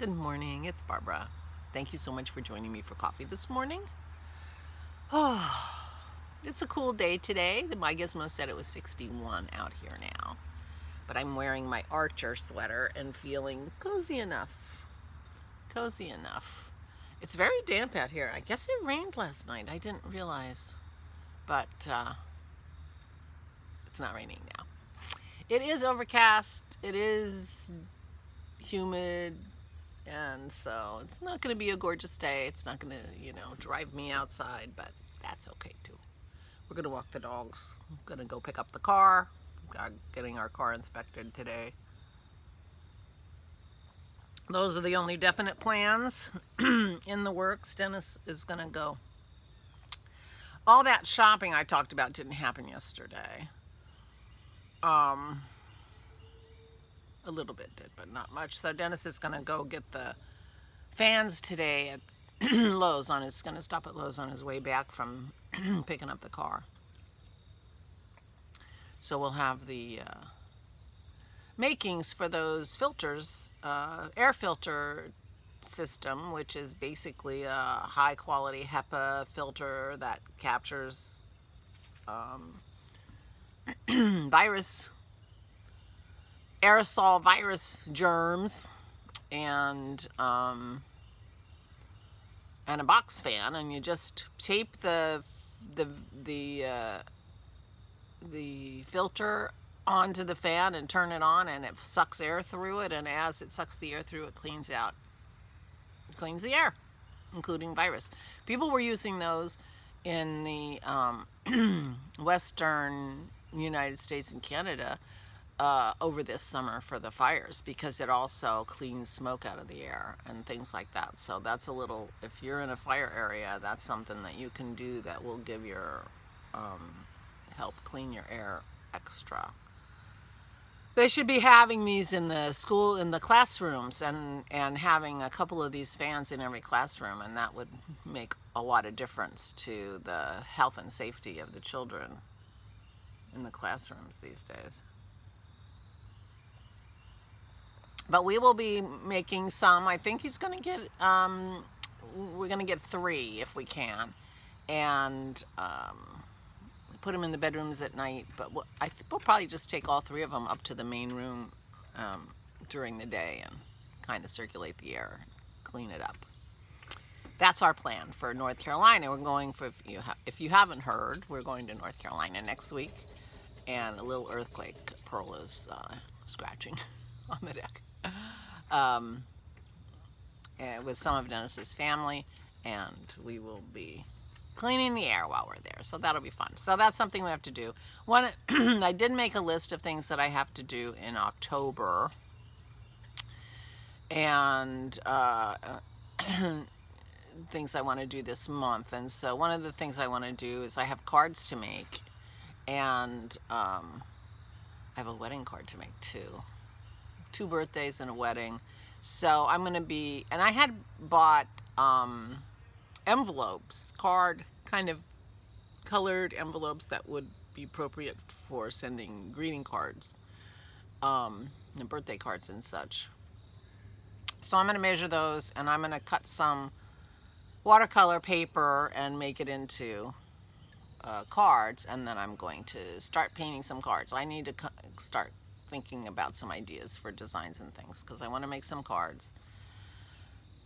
Good morning, it's Barbara. Thank you so much for joining me for coffee this morning. Oh, it's a cool day today. My gizmo said it was 61 out here now. But I'm wearing my Archer sweater and feeling cozy enough. Cozy enough. It's very damp out here. I guess it rained last night. I didn't realize. But it's not raining now. It is overcast. It is humid. And so it's not going to be a gorgeous day. It's not going to, drive me outside, but that's okay too. We're going to walk the dogs. I'm going to go pick up the car. Getting our car inspected today. Those are the only definite plans in the works. Dennis is going to go. All that shopping I talked about didn't happen yesterday. A little bit did, but not much. So Dennis is going to go get the fans today at Lowe's. He's going to stop at Lowe's on his way back from picking up the car. So we'll have the makings for those filters, air filter system, which is basically a high quality HEPA filter that captures aerosol virus germs, and a box fan, and you just tape the filter onto the fan and turn it on, and it sucks air through it, and as it sucks the air through, it cleans the air, including virus. People were using those in the western United States and Canada over this summer for the fires, because it also cleans smoke out of the air and things like that. So that's a little, if you're in a fire area, that's something that you can do that will give your help clean your air extra. They should be having these in the school, in the classrooms, and having a couple of these fans in every classroom, and that would make a lot of difference to the health and safety of the children in the classrooms these days. But we will be making some. I think he's going to get, we're going to get 3 if we can, and put them in the bedrooms at night. But we'll probably just take all 3 of them up to the main room during the day and kind of circulate the air, clean it up. That's our plan for North Carolina. We're going for, if you haven't heard, we're going to North Carolina next week, and a little earthquake. Pearl is scratching on the deck. With some of Dennis's family, and we will be cleaning the air while we're there, so that'll be fun. So that's something we have to do. I did make a list of things that I have to do in October, and things I want to do this month. And so one of the things I want to do is I have cards to make, and I have a wedding card to make too. 2 birthdays and a wedding. So I'm going to be, and I had bought envelopes, kind of colored envelopes that would be appropriate for sending greeting cards, and birthday cards and such. So I'm going to measure those, and I'm going to cut some watercolor paper and make it into cards, and then I'm going to start painting some cards. I need to start thinking about some ideas for designs and things, because I want to make some cards.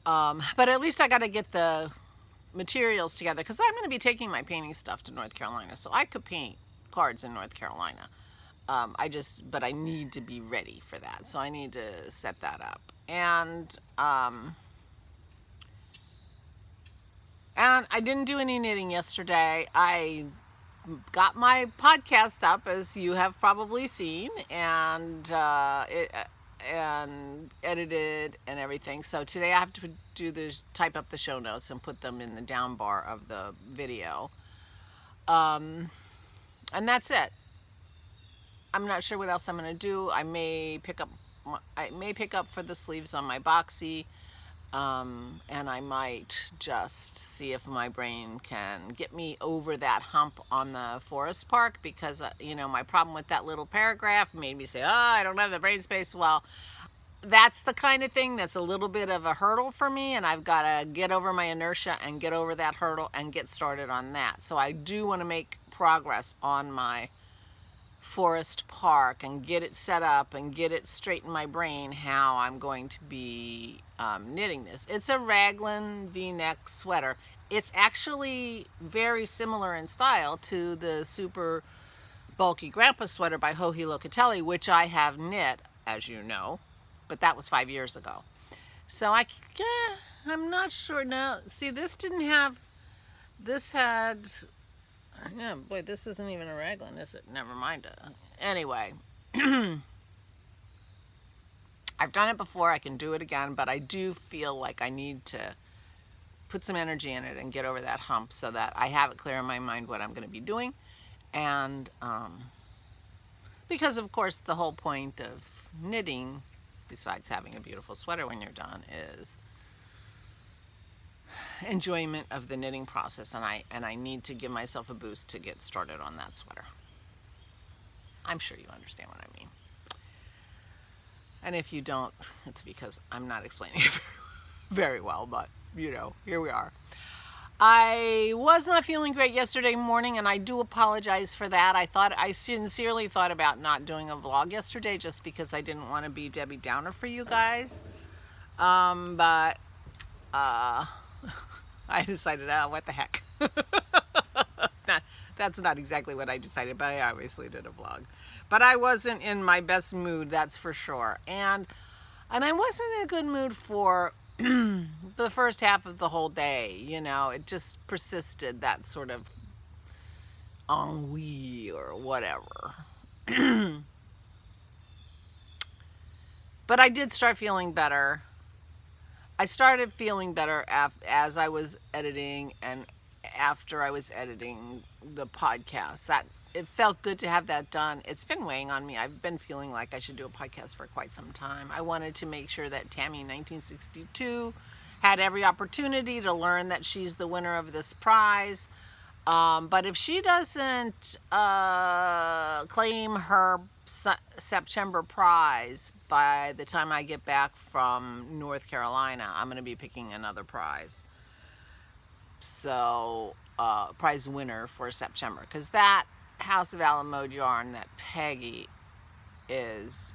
But at least I got to get the materials together, because I'm going to be taking my painting stuff to North Carolina, so I could paint cards in North Carolina. But I need to be ready for that, so I need to set that up. And I didn't do any knitting yesterday. I got my podcast up, as you have probably seen, and edited and everything. So today I have to type up the show notes and put them in the down bar of the video. And that's it. I'm not sure what else I'm going to do. I may pick up for the sleeves on my boxy. And I might just see if my brain can get me over that hump on the forest park, because my problem with that little paragraph made me say, oh, I don't have the brain space. Well, that's the kind of thing that's a little bit of a hurdle for me, and I've got to get over my inertia and get over that hurdle and get started on that. So I do want to make progress on my forest park and get it set up and get it straight in my brain how I'm going to be knitting this. It's a raglan v-neck sweater. It's actually very similar in style to the super bulky grandpa sweater by Joji Locatelli, which I have knit, as you know, but that was 5 years ago. So I'm not sure now. See, this didn't have, this had, yeah, boy, this isn't even a raglan, is it? Never mind. Anyway, I've done it before. I can do it again, but I do feel like I need to put some energy in it and get over that hump so that I have it clear in my mind what I'm going to be doing. And because, of course, the whole point of knitting, besides having a beautiful sweater when you're done, is enjoyment of the knitting process, and I need to give myself a boost to get started on that sweater. I'm sure you understand what I mean. And if you don't, it's because I'm not explaining it very well, but you know, here we are. I was not feeling great yesterday morning, and I do apologize for that. I sincerely thought about not doing a vlog yesterday just because I didn't want to be Debbie Downer for you guys. But I decided, oh, what the heck. That's not exactly what I decided, but I obviously did a vlog. But I wasn't in my best mood, that's for sure. And I wasn't in a good mood for the first half of the whole day. You know, it just persisted, that sort of ennui or whatever. But I did start feeling better. I started feeling better as I was editing and after I was editing the podcast. That it felt good to have that done. It's been weighing on me. I've been feeling like I should do a podcast for quite some time. I wanted to make sure that Tammy 1962 had every opportunity to learn that she's the winner of this prize. But if she doesn't claim her September prize by the time I get back from North Carolina, I'm going to be picking another prize. So, prize winner for September. Because that House of Alamode yarn that Peggy is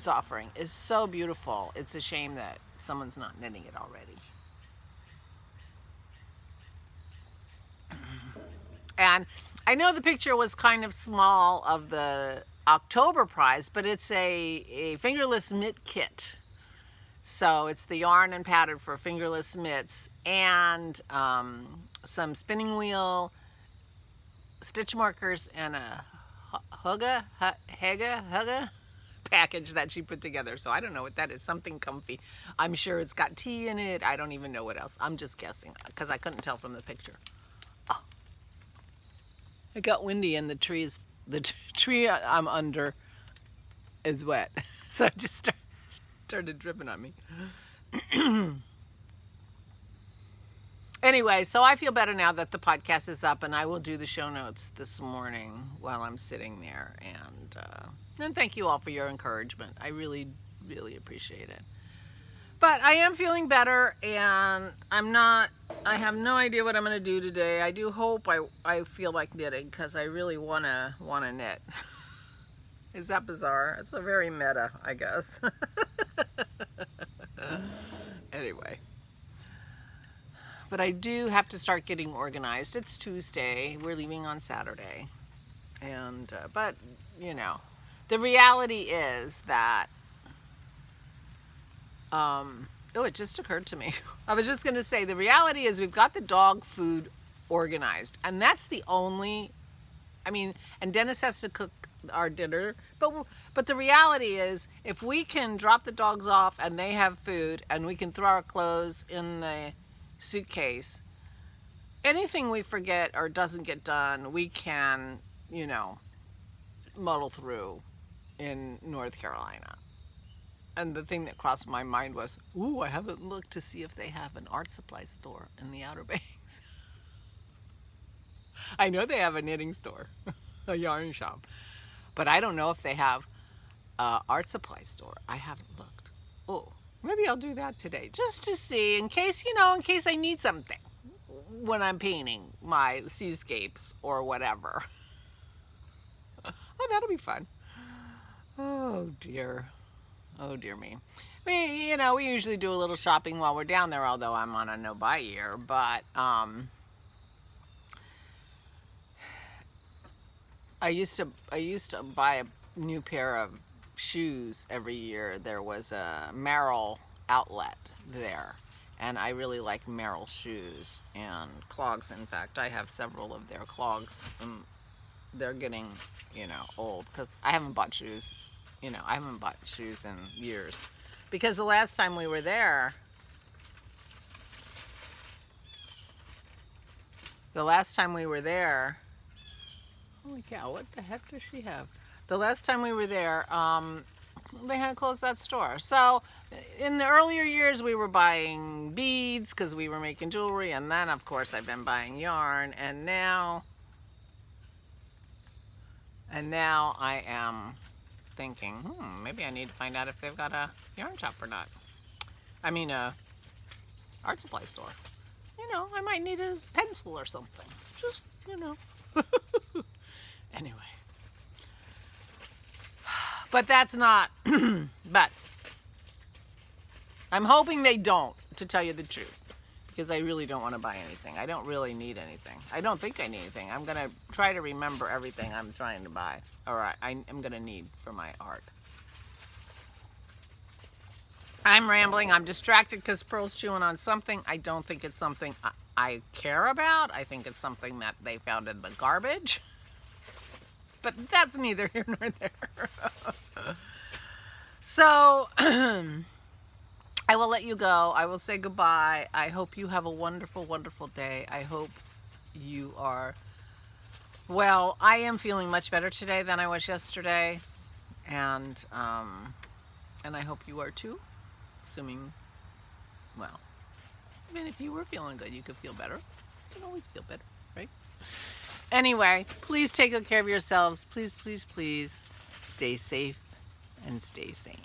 offering is so beautiful. It's a shame that someone's not knitting it already. And I know the picture was kind of small of the October prize, but it's a fingerless mitt kit. So it's the yarn and pattern for fingerless mitts and some spinning wheel, stitch markers, and a hugga package that she put together. So I don't know what that is, something comfy. I'm sure it's got tea in it. I don't even know what else. I'm just guessing because I couldn't tell from the picture. Oh. It got windy and the the tree I'm under is wet. So it just started dripping on me. Anyway, so I feel better now that the podcast is up, and I will do the show notes this morning while I'm sitting there. And thank you all for your encouragement. I really, really appreciate it. But I am feeling better, and I have no idea what I'm going to do today. I do hope I feel like knitting, because I really want to knit. Is that bizarre? It's a very meta, I guess. Anyway. But I do have to start getting organized. It's Tuesday. We're leaving on Saturday. And, but, you know, the reality is that, it just occurred to me. I was just going to say, the reality is we've got the dog food organized. And that's the only, and Dennis has to cook our dinner. But the reality is, if we can drop the dogs off and they have food, and we can throw our clothes in the suitcase, anything we forget or doesn't get done, we can, muddle through in North Carolina. And the thing that crossed my mind was, ooh, I haven't looked to see if they have an art supply store in the Outer Banks. I know they have a knitting store, a yarn shop, but I don't know if they have art supply store. I haven't looked. Oh, maybe I'll do that today just to see, in case, in case I need something when I'm painting my seascapes or whatever. Oh, that'll be fun. Oh dear. Oh dear me. We usually do a little shopping while we're down there, although I'm on a no-buy year, but I used to buy a new pair of shoes every year. There was a Merrill outlet there, and I really like Merrill shoes and clogs. In fact, I have several of their clogs, and they're getting, old, because I haven't bought shoes. I haven't bought shoes in years, because the last time we were there, holy cow, what the heck does she have? The last time we were there, they had closed that store. So in the earlier years, we were buying beads because we were making jewelry, and then of course I've been buying yarn, and now I am thinking, maybe I need to find out if they've got a yarn shop or not. I mean, a art supply store. I might need a pencil or something. Just, Anyway. But that's not, but I'm hoping they don't, to tell you the truth, because I really don't want to buy anything. I don't really need anything. I don't think I need anything. I'm going to try to remember everything I'm trying to buy, or I'm going to need for my art. I'm rambling. I'm distracted because Pearl's chewing on something. I don't think it's something I care about. I think it's something that they found in the garbage. But that's neither here nor there. So, I will let you go. I will say goodbye. I hope you have a wonderful, wonderful day. I hope you are, well, I am feeling much better today than I was yesterday. And I hope you are too. Assuming, well, even if you were feeling good, you could feel better. You can always feel better, right? Anyway, please take good care of yourselves. Please, please, please stay safe and stay sane.